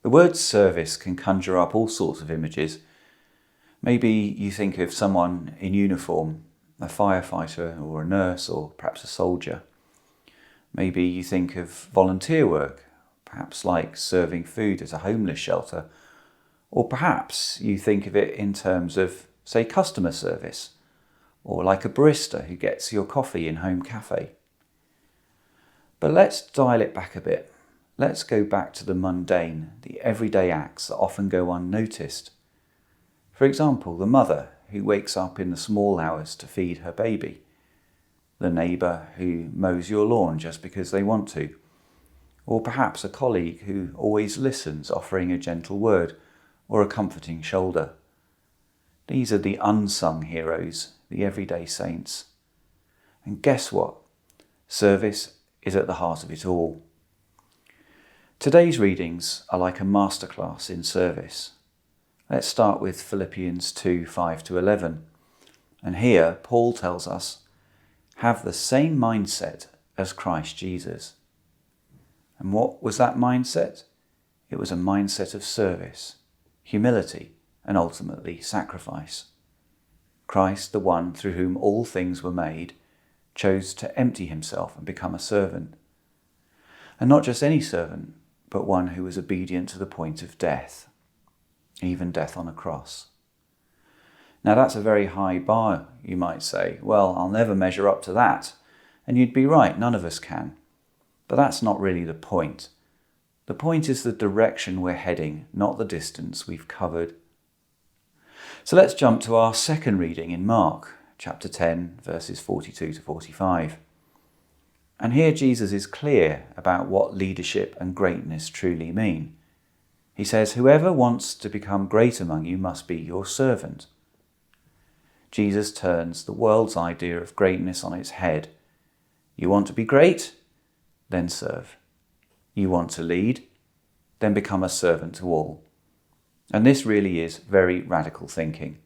The word service can conjure up all sorts of images. Maybe you think of someone in uniform, a firefighter or a nurse or perhaps a soldier. Maybe you think of volunteer work, perhaps like serving food at a homeless shelter. Or perhaps you think of it in terms of, say, customer service, or like a barista who gets your coffee in home cafe. But let's dial it back a bit. Let's go back to the mundane, the everyday acts that often go unnoticed. For example, the mother who wakes up in the small hours to feed her baby, the neighbour who mows your lawn just because they want to, or perhaps a colleague who always listens, offering a gentle word or a comforting shoulder. These are the unsung heroes, the everyday saints. And guess what? Service is at the heart of it all. Today's readings are like a masterclass in service. Let's start with Philippians 2, 5-11. And here, Paul tells us, have the same mindset as Christ Jesus. And what was that mindset? It was a mindset of service, humility, and ultimately sacrifice. Christ, the one through whom all things were made, chose to empty himself and become a servant. And not just any servant, but one who was obedient to the point of death, even death on a cross. Now that's a very high bar, you might say. Well, I'll never measure up to that. And you'd be right, none of us can. But that's not really the point. The point is the direction we're heading, not the distance we've covered. So let's jump to our second reading in Mark, chapter 10, verses 42-45. And here Jesus is clear about what leadership and greatness truly mean. He says, whoever wants to become great among you must be your servant. Jesus turns the world's idea of greatness on its head. You want to be great? Then serve. You want to lead? Then become a servant to all. And this really is very radical thinking.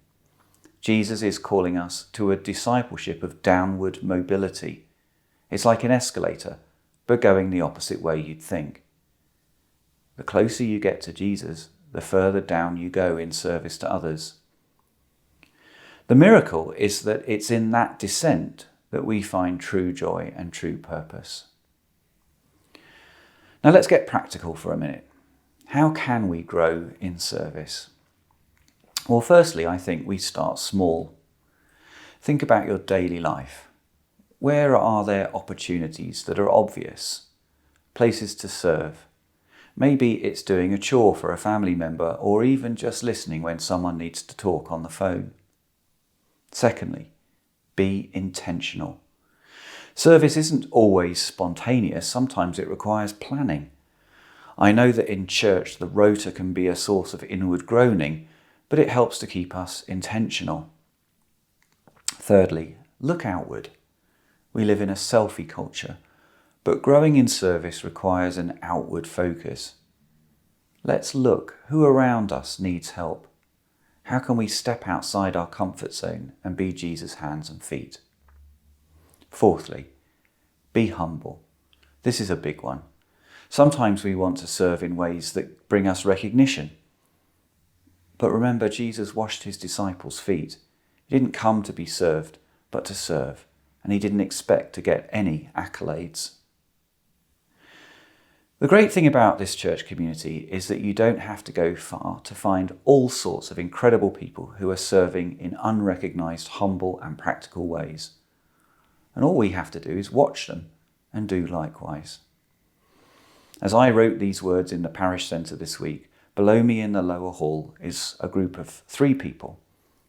Jesus is calling us to a discipleship of downward mobility. It's like an escalator, but going the opposite way you'd think. The closer you get to Jesus, the further down you go in service to others. The miracle is that it's in that descent that we find true joy and true purpose. Now let's get practical for a minute. How can we grow in service? Well, firstly, I think we start small. Think about your daily life. Where are there opportunities that are obvious? Places to serve? Maybe it's doing a chore for a family member, or even just listening when someone needs to talk on the phone. Secondly, be intentional. Service isn't always spontaneous. Sometimes it requires planning. I know that in church the rota can be a source of inward groaning, but it helps to keep us intentional. Thirdly, look outward. We live in a selfie culture, but growing in service requires an outward focus. Let's look. Who around us needs help? How can we step outside our comfort zone and be Jesus' hands and feet? Fourthly, be humble. This is a big one. Sometimes we want to serve in ways that bring us recognition. But remember, Jesus washed his disciples' feet. He didn't come to be served, but to serve. And he didn't expect to get any accolades. The great thing about this church community is that you don't have to go far to find all sorts of incredible people who are serving in unrecognised, humble and practical ways. And all we have to do is watch them and do likewise. As I wrote these words in the parish centre this week, below me in the lower hall is a group of 3 people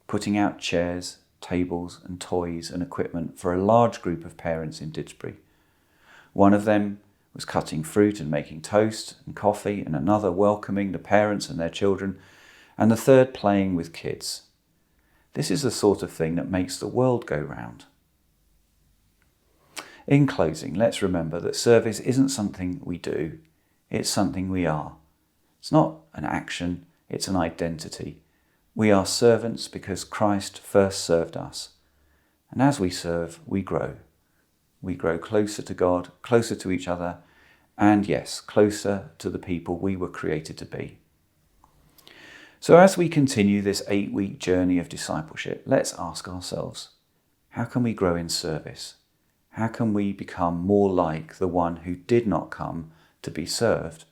putting out chairs, tables and toys and equipment for a large group of parents in Didsbury. One of them was cutting fruit and making toast and coffee, and another welcoming the parents and their children, and the third playing with kids. This is the sort of thing that makes the world go round. In closing, let's remember that service isn't something we do, it's something we are. It's not an action, it's an identity. We are servants because Christ first served us. And as we serve, we grow. We grow closer to God, closer to each other, and yes, closer to the people we were created to be. So as we continue this 8-week journey of discipleship, let's ask ourselves, how can we grow in service? How can we become more like the one who did not come to be served,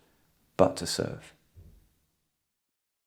but to serve?